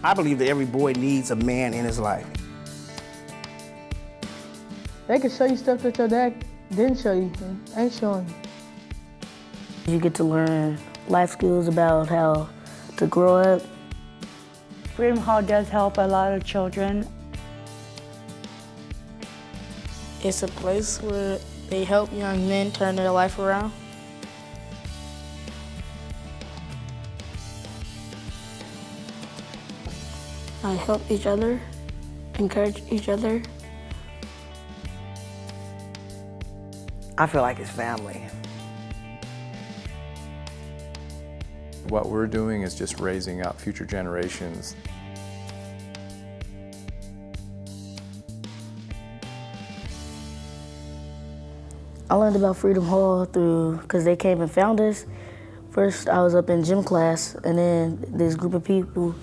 I believe that every boy needs a man in his life. They can show you stuff that your dad didn't show you and ain't showing you. You get to learn life skills about how to grow up. Freedom Hall does help a lot of children. It's a place where they help young men turn their life around. I help each other, encourage each other. I feel like it's family. What we're doing is just raising up future generations. I learned about Freedom Hall because they came and found us. First, I was up in gym class, and then this group of people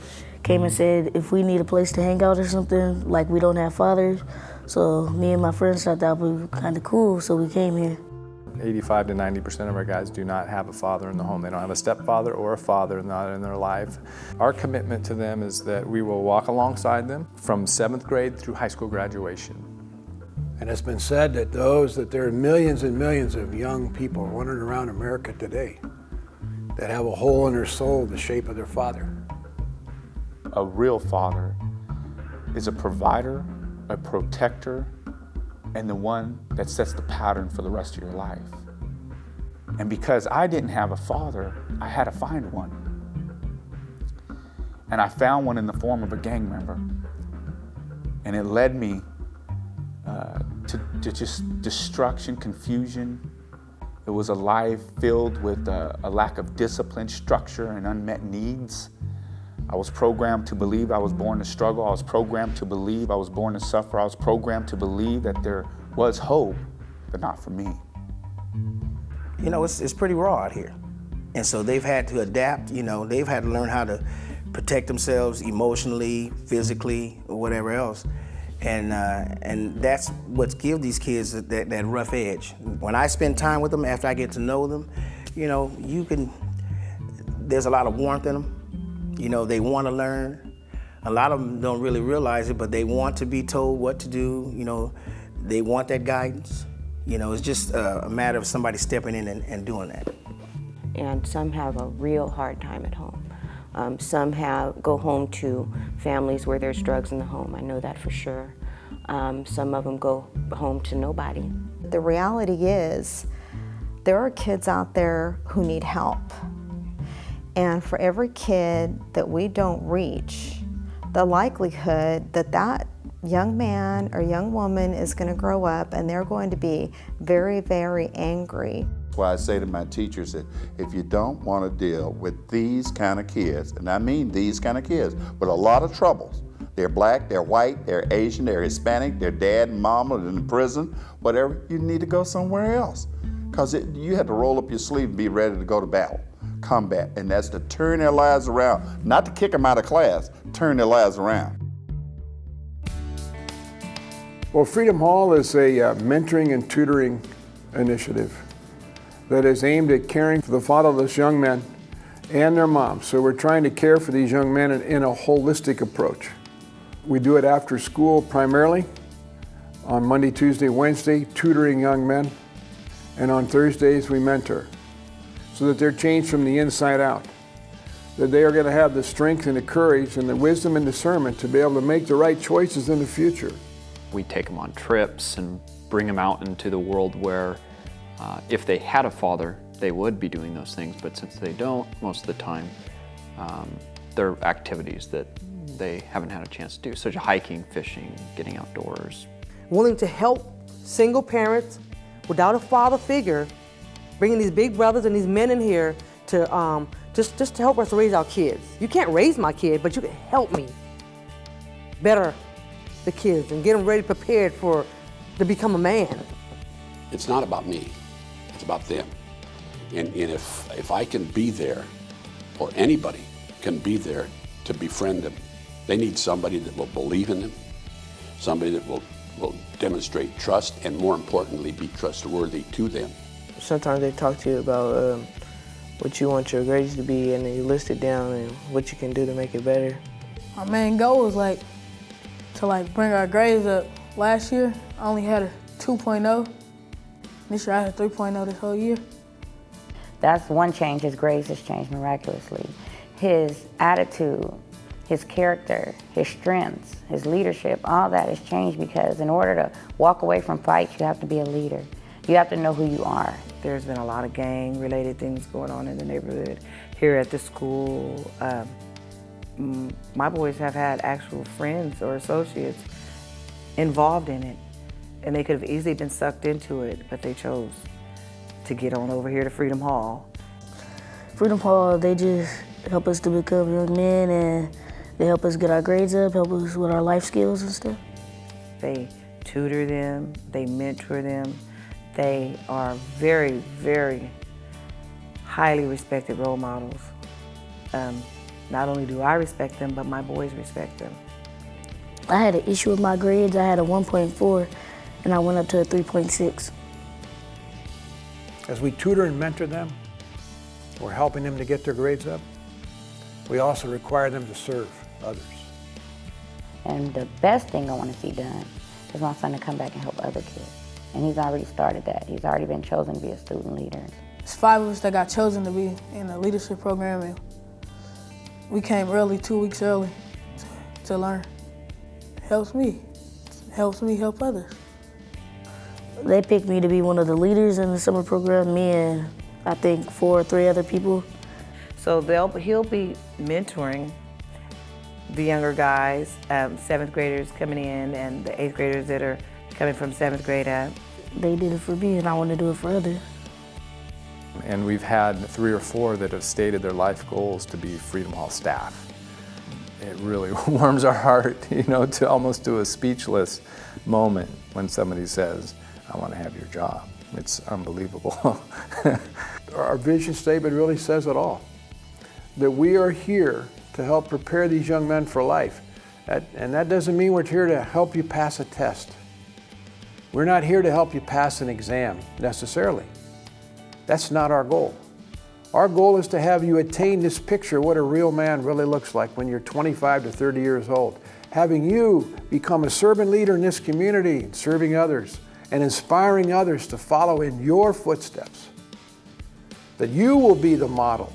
came and said if we need a place to hang out or something, like we don't have fathers. So me and my friends thought that would be kind of cool, so we came here. 85 to 90% of our guys do not have a father in the home. They don't have a stepfather or a father not in their life. Our commitment to them is that we will walk alongside them from 7th grade through high school graduation. And it's been said that there are millions and millions of young people running around America today that have a hole in their soul the shape of their father. A real father is a provider, a protector, and the one that sets the pattern for the rest of your life. And because I didn't have a father, I had to find one. And I found one in the form of a gang member. And it led me to just destruction, confusion. It was a life filled with a lack of discipline, structure, and unmet needs. I was programmed to believe I was born to struggle. I was programmed to believe I was born to suffer. I was programmed to believe that there was hope, but not for me. You know, it's pretty raw out here. And so they've had to adapt, you know, they've had to learn how to protect themselves emotionally, physically, or whatever else. And that's what gives these kids that rough edge. When I spend time with them, after I get to know them, you know, there's a lot of warmth in them. You know, they want to learn. A lot of them don't really realize it, but they want to be told what to do. You know, they want that guidance. You know, it's just a matter of somebody stepping in and doing that. And some have a real hard time at home. Some go home to families where there's drugs in the home. I know that for sure. Some of them go home to nobody. The reality is there are kids out there who need help. And for every kid that we don't reach, the likelihood that that young man or young woman is going to grow up and they're going to be very, very angry. That's why I say to my teachers that if you don't want to deal with these kind of kids, and I mean these kind of kids, with a lot of troubles, they're black, they're white, they're Asian, they're Hispanic, their dad and mom are in prison, whatever, you need to go somewhere else. Because you have to roll up your sleeve and be ready to go to battle, combat, and that's to turn their lives around, not to kick them out of class, turn their lives around. Well, Freedom Hall is a mentoring and tutoring initiative that is aimed at caring for the fatherless young men and their moms. So we're trying to care for these young men in a holistic approach. We do it after school primarily, on Monday, Tuesday, Wednesday, tutoring young men, and on Thursdays we mentor, so that they're changed from the inside out, that they are going to have the strength and the courage and the wisdom and discernment to be able to make the right choices in the future. We take them on trips and bring them out into the world where if they had a father, they would be doing those things, but since they don't, most of the time, they're activities that they haven't had a chance to do, such as hiking, fishing, getting outdoors. Willing to help single parents without a father figure, bringing these big brothers and these men in here to just to help us raise our kids. You can't raise my kid, but you can help me better the kids and get them ready, prepared to become a man. It's not about me, it's about them. And if I can be there, or anybody can be there to befriend them, they need somebody that will believe in them, somebody that will demonstrate trust, and more importantly, be trustworthy to them. Sometimes they talk to you about what you want your grades to be, and you list it down and what you can do to make it better. Our main goal was to bring our grades up. Last year, I only had a 2.0. This year I had a 3.0 this whole year. That's one change. His grades has changed miraculously. His attitude, his character, his strengths, his leadership, all that has changed because in order to walk away from fights, you have to be a leader. You have to know who you are. There's been a lot of gang-related things going on in the neighborhood. Here at the school, my boys have had actual friends or associates involved in it, and they could have easily been sucked into it, but they chose to get on over here to Freedom Hall. Freedom Hall, they just help us to become young men, and they help us get our grades up, help us with our life skills and stuff. They tutor them, they mentor them. They are very, very highly respected role models. Not only do I respect them, but my boys respect them. I had an issue with my grades. I had a 1.4, and I went up to a 3.6. As we tutor and mentor them, we're helping them to get their grades up. We also require them to serve others. And the best thing I want to see done is my son to come back and help other kids. And he's already started that. He's already been chosen to be a student leader. It's 5 of us that got chosen to be in the leadership program, and we came early, 2 weeks early, to learn. It helps me help others. They picked me to be one of the leaders in the summer program, me and I think 4 or 3 other people. So he'll be mentoring the younger guys, 7th graders coming in and the 8th graders that are coming from 7th grade up. They did it for me and I want to do it for others. And we've had 3 or 4 that have stated their life goals to be Freedom Hall staff. It really warms our heart, to almost do a speechless moment when somebody says, I want to have your job. It's unbelievable. Our vision statement really says it all. That we are here to help prepare these young men for life. And that doesn't mean we're here to help you pass a test. We're not here to help you pass an exam, necessarily. That's not our goal. Our goal is to have you attain this picture of what a real man really looks like when you're 25 to 30 years old. Having you become a servant leader in this community, serving others, and inspiring others to follow in your footsteps. That you will be the model,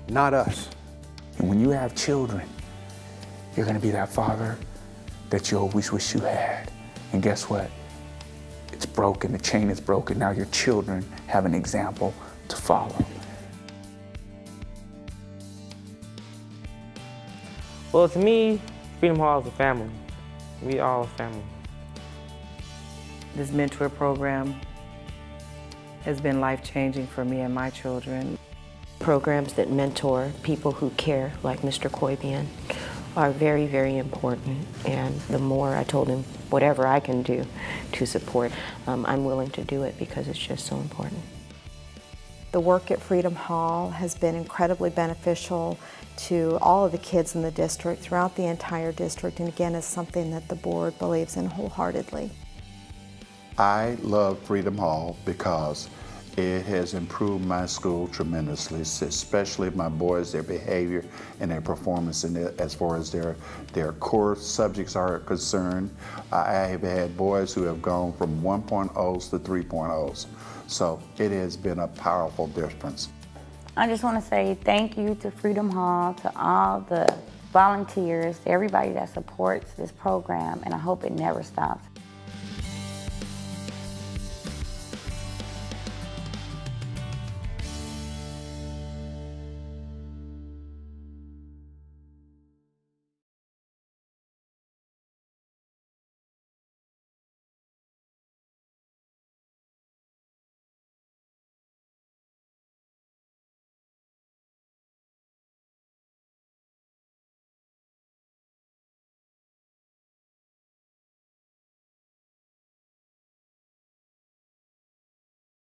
not us. And when you have children, you're going to be that father that you always wish you had. And guess what? It's broken, the chain is broken. Now your children have an example to follow. Well, to me, Freedom Hall is a family. We all a family. This mentor program has been life-changing for me and my children. Programs that mentor people who care, like Mr. Koibian, are very, very important. And the more I told him, whatever I can do to support, I'm willing to do it because it's just so important. The work at Freedom Hall has been incredibly beneficial to all of the kids in the district, throughout the entire district, and again, is something that the board believes in wholeheartedly. I love Freedom Hall because it has improved my school tremendously, especially my boys, their behavior and their performance as far as their core subjects are concerned. I have had boys who have gone from 1.0s to 3.0s. So it has been a powerful difference. I just want to say thank you to Freedom Hall, to all the volunteers, to everybody that supports this program, and I hope it never stops.